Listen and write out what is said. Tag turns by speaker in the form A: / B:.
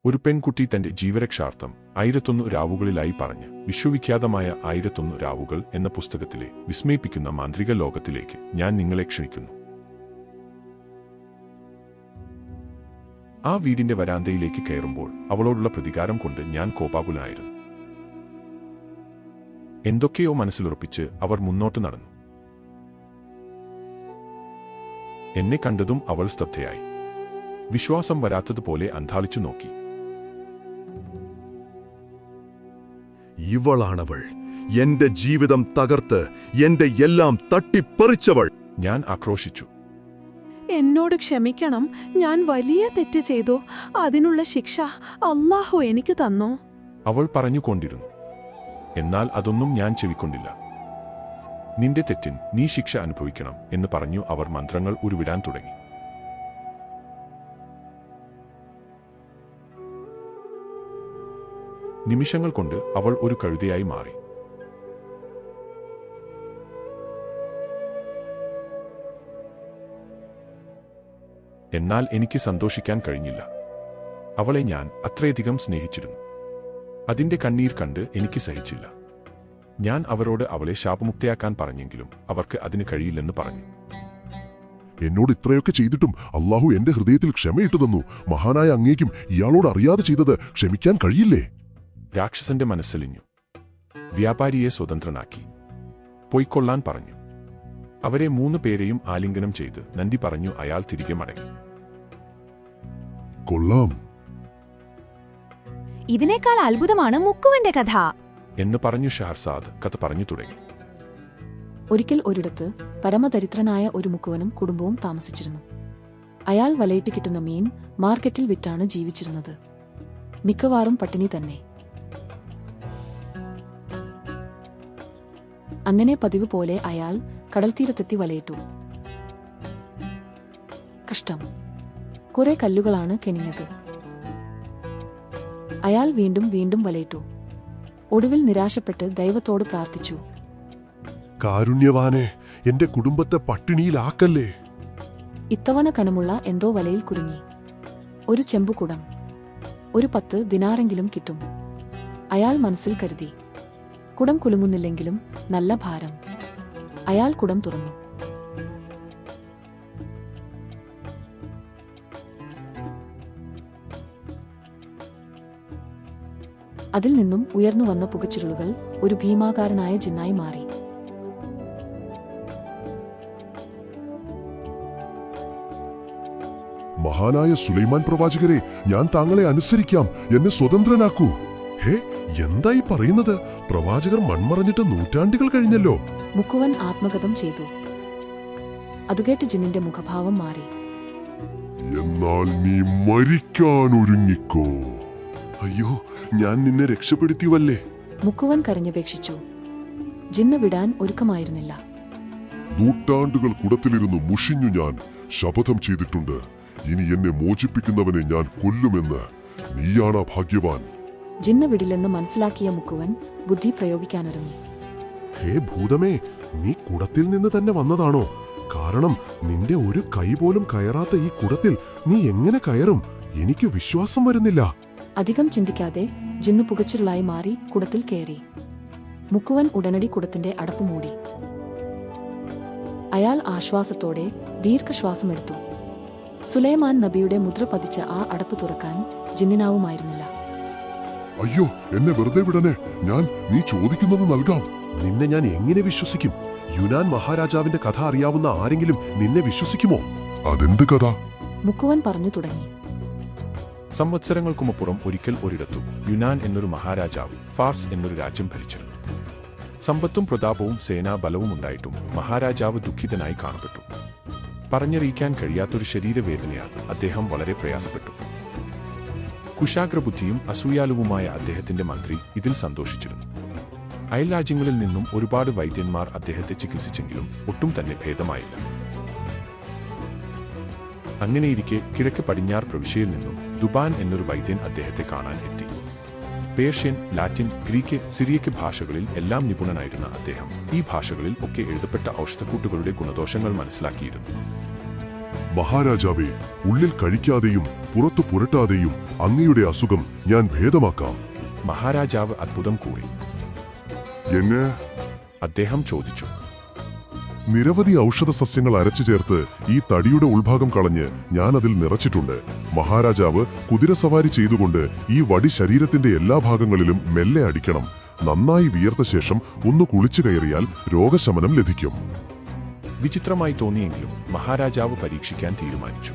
A: ഒരു പെൺകുട്ടി തന്റെ ജീവരക്ഷാർത്ഥം 1001 രാവുകളിലായി പറഞ്ഞ് വിശ്വവിഖ്യാതമായ 1001 രാവുകൾ എന്ന പുസ്തകത്തിലെ വിസ്മയിപ്പിക്കുന്ന മാന്ത്രിക ലോകത്തിലേക്ക് ഞാൻ നിങ്ങളെ ക്ഷണിക്കുന്നു. ആ വീടിന്റെ വരാന്തയിലേക്ക് കയറുമ്പോൾ അവളോടുള്ള പ്രതികാരം കൊണ്ട് ഞാൻ കോപാകുലനായിരുന്നു. എന്തൊക്കെയോ മനസ്സിലുറപ്പിച്ച് അവർ മുന്നോട്ട് നടന്നു. എന്നെ കണ്ടതും അവൾ സ്തബ്ധയായി. വിശ്വാസം വരാത്തതുപോലെ അന്ധാളിച്ചു നോക്കി.
B: ഇവളാണവൾ, എന്റെ ജീവിതം തകർത്ത് എന്റെ എല്ലാം തട്ടിപ്പറിച്ചവൾ.
A: ഞാൻ ആക്രോശിച്ചു.
C: എന്നോട് ക്ഷമിക്കണം, ഞാൻ വലിയ തെറ്റ് ചെയ്തു. അതിനുള്ള ശിക്ഷ അല്ലാഹു എനിക്ക് തന്നു.
A: അവൾ പറഞ്ഞുകൊണ്ടിരുന്നു. എന്നാൽ അതൊന്നും ഞാൻ ചെവിക്കൊണ്ടില്ല. നിന്റെ തെറ്റിന് നീ ശിക്ഷ അനുഭവിക്കണം എന്ന് പറഞ്ഞു അവർ മന്ത്രങ്ങൾ ഉരുവിടാൻ തുടങ്ങി. നിമിഷങ്ങൾ കൊണ്ട് അവൾ ഒരു കഴുതയായി മാറി. എന്നാൽ എനിക്ക് സന്തോഷിക്കാൻ കഴിഞ്ഞില്ല. അവളെ ഞാൻ അത്രയധികം സ്നേഹിച്ചിരുന്നു. അതിന്റെ കണ്ണീർ കണ്ട് എനിക്ക് സഹിച്ചില്ല. ഞാൻ അവരോട് അവളെ ശാപമുക്തയാക്കാൻ പറഞ്ഞെങ്കിലും അവർക്ക് അതിന് കഴിയില്ലെന്ന് പറഞ്ഞു.
D: എന്നോട് ഇത്രയൊക്കെ ചെയ്തിട്ടും അള്ളാഹു എന്റെ ഹൃദയത്തിൽ ക്ഷമയിട്ടു തന്നു. മഹാനായ അങ്ങേക്കും ഇയാളോട് അറിയാതെ ചെയ്തത് ക്ഷമിക്കാൻ കഴിയില്ലേ?
A: രാക്ഷസന്റെ മനസ്സലിഞ്ഞു. വ്യാപാരിയെ സ്വതന്ത്രനാക്കി പൊയ്ക്കൊള്ളാൻ പറഞ്ഞു. അവരെ 3 പേരെയും ആലിംഗനം ചെയ്ത് നന്ദി പറഞ്ഞു അയാൾ തിരികെ മടങ്ങി.
D: കൊള്ളാം.
E: ഇതിനേക്കാൾ അത്ഭുതമാണ് മുക്കുവന്റെ കഥ
A: എന്ന് പറഞ്ഞു ഷഹർസാദ് കഥ പറഞ്ഞു തുടങ്ങി.
F: ഒരിക്കൽ ഒരിടത്ത് പരമദരിദ്രനായ ഒരു മുക്കുവനും കുടുംബവും താമസിച്ചിരുന്നു. അയാൾ വലയിട്ട് കിട്ടുന്ന മീൻ മാർക്കറ്റിൽ വിറ്റാണ് ജീവിച്ചിരുന്നത്. മിക്കവാറും പട്ടിണി തന്നെ. അങ്ങനെ പതിവ് പോലെ അയാൾ കടൽത്തീരത്തെത്തി വലയിട്ടു. കഷ്ടം, കുറെ കല്ലുകളാണ് കെണിഞ്ഞത്. അയാൾ വീണ്ടും വീണ്ടും വലയിട്ടു. ഒടുവിൽ നിരാശപ്പെട്ട് ദൈവത്തോട് പ്രാർത്ഥിച്ചു,
D: കാരുണ്യവാനെ, എന്റെ കുടുംബത്തെ പട്ടിണിയിലാക്കല്ലേ.
F: ഇത്തവണ കനമുള്ള എന്തോ വലയിൽ കുരുങ്ങി. ഒരു ചെമ്പുകുടം. ഒരു 10 ദിനാറെങ്കിലും കിട്ടും. അയാൾ മനസ്സിൽ കരുതി. കുടം കുലുങ്ങുന്നില്ലെങ്കിലും നല്ല ഭാരം. അയാൾ കുടം തുറന്നു. അതിൽ നിന്നും ഉയർന്നു വന്ന പുകച്ചുരുളുകൾ ഒരു ഭീമാകാരനായ ജിന്നായി മാറി.
D: മഹാനായ സുലൈമാൻ പ്രവാചകരെ, ഞാൻ താങ്കളെ അനുസരിക്കാം. എന്നെ സ്വതന്ത്രനാക്കൂ. ഹേ, എന്തായി പറയുന്നത്? പ്രവാചകർ മൺമറഞ്ഞിട്ട് നൂറ്റാണ്ടുകൾ കഴിഞ്ഞല്ലോ.
F: മുക്കുവൻ ആത്മഗതം ചെയ്തു. അതുകേട്ട് ജിന്നിന്റെ മുഖഭാവം മാറി.
D: എന്നാൽ നീ മരിക്കാൻ ഒരുങ്ങിക്കോ. അയ്യോ, ഞാൻ നിന്നെ രക്ഷപ്പെടുത്തിയവല്ലേ.
F: മുക്കുവൻ കരഞ്ഞപേക്ഷിച്ചു. ജിന്ന് വിടാൻ ഒരുക്കമായിരുന്നില്ല.
D: നൂറ്റാണ്ടുകൾ കുടത്തിലിരുന്നു മുഷിഞ്ഞു ഞാൻ ശപഥം ചെയ്തിട്ടുണ്ട്. ഇനി എന്നെ മോചിപ്പിക്കുന്നവനെ ഞാൻ കൊല്ലുമെന്ന്. നീയാണാ ഭാഗ്യവാൻ.
F: ജിന്ന് വിടില്ലെന്ന് മനസ്സിലാക്കിയ മുക്കുവൻ ബുദ്ധി പ്രയോഗിക്കാനൊരുങ്ങി.
B: ഹേ ഭൂതമേ, നീ കുടത്തിൽ നിന്ന് തന്നെ വന്നതാണോ? കാരണം നിന്റെ ഒരു കൈ പോലും കയറാത്ത ഈ കുടത്തിൽ നീ എങ്ങനെ കയറും? എനിക്ക് വിശ്വാസം വരുന്നില്ല.
F: അധികം ചിന്തിക്കാതെ ജിന്ന് പുകച്ചുരുളായി മാറി കുടത്തിൽ കയറി. മുക്കുവൻ ഉടനടി കുടത്തിന്റെ അടപ്പ് മൂടി. അയാൾ ആശ്വാസത്തോടെ ദീർഘശ്വാസമെടുത്തു. സുലൈമാൻ നബിയുടെ മുദ്ര പതിച്ച ആ അടപ്പ് തുറക്കാൻ ജിന്നിനാവുമായിരുന്നില്ല.
D: അയ്യോ, എന്നെ വെറുതെ വിടണേ. നീ ചോദിക്കുന്നത് നൽകാം.
B: നിന്നെ ഞാൻ എങ്ങനെ വിശ്വസിക്കും? യുനാൻ മഹാരാജാവിന്റെ കഥ അറിയാവുന്ന ആരെങ്കിലും നിന്നെ വിശ്വസിക്കുമോ?
D: അതെന്ത് കഥ?
F: മുക്കുവൻ പറഞ്ഞു തുടങ്ങി.
A: സംവത്സരങ്ങൾക്കുമപ്പുറം ഒരിക്കൽ ഒരിടത്തു യുനാൻ എന്നൊരു മഹാരാജാവ് ഫാർസ് എന്നൊരു രാജ്യം ഭരിച്ചിരുന്നു. സമ്പത്തും പ്രതാപവും സേനാബലവും ഉണ്ടായിട്ടും മഹാരാജാവ് ദുഃഖിതനായി കാണപ്പെട്ടു. പറഞ്ഞറിയിക്കാൻ കഴിയാത്തൊരു ശരീരവേദനയാൽ അദ്ദേഹം വളരെ പ്രയാസപ്പെട്ടു. കുശാഗ്രബുദ്ധിയും അസൂയാലുവുമായ അദ്ദേഹത്തിന്റെ മന്ത്രി ഇതിൽ സന്തോഷിച്ചിരുന്നു. അയൽരാജ്യങ്ങളിൽ നിന്നും ഒരുപാട് വൈദ്യന്മാർ അദ്ദേഹത്തെ ചികിത്സിച്ചെങ്കിലും ഒട്ടും തന്നെ ഭേദമായില്ല. അങ്ങനെയിരിക്കെ കിഴക്ക് പടിഞ്ഞാറ് പ്രവിശ്യയിൽ നിന്നും ദുബാൻ എന്നൊരു വൈദ്യൻ അദ്ദേഹത്തെ കാണാൻ എത്തി. പേർഷ്യൻ, ലാറ്റിൻ, ഗ്രീക്ക്, സിറിയക്ക് ഭാഷകളിൽ എല്ലാം നിപുണനായിരുന്ന അദ്ദേഹം ഈ ഭാഷകളിൽ ഒക്കെ എഴുതപ്പെട്ട ഔഷധക്കൂട്ടുകളുടെ ഗുണദോഷങ്ങൾ മനസ്സിലാക്കിയിരുന്നു.
D: മഹാരാജാവേ, ഉള്ളിൽ കഴിക്കാതെയും പുറത്തു പുരട്ടാതെയും അങ്ങയുടെ അസുഖം ഞാൻ ഭേദമാക്കാം.
A: മഹാരാജാവ് അത്ഭുതം കൂറി.
D: എന്നെ
A: അദ്ദേഹം ചോദിച്ചു.
D: നിരവധി ഔഷധ സസ്യങ്ങൾ അരച്ചു ചേർത്ത് ഈ തടിയുടെ ഉൾഭാഗം കളഞ്ഞ് ഞാൻ അതിൽ നിറച്ചിട്ടുണ്ട്. മഹാരാജാവ് കുതിരസവാരി ചെയ്തുകൊണ്ട് ഈ വടി ശരീരത്തിന്റെ എല്ലാ ഭാഗങ്ങളിലും മെല്ലെ അടിക്കണം. നന്നായി വിയർത്ത ശേഷം ഒന്ന് കുളിച്ചു കയറിയാൽ രോഗശമനം ലഭിക്കും.
A: വിചിത്രമായി തോന്നിയെങ്കിലും മഹാരാജാവ് പരീക്ഷിക്കാൻ തീരുമാനിച്ചു.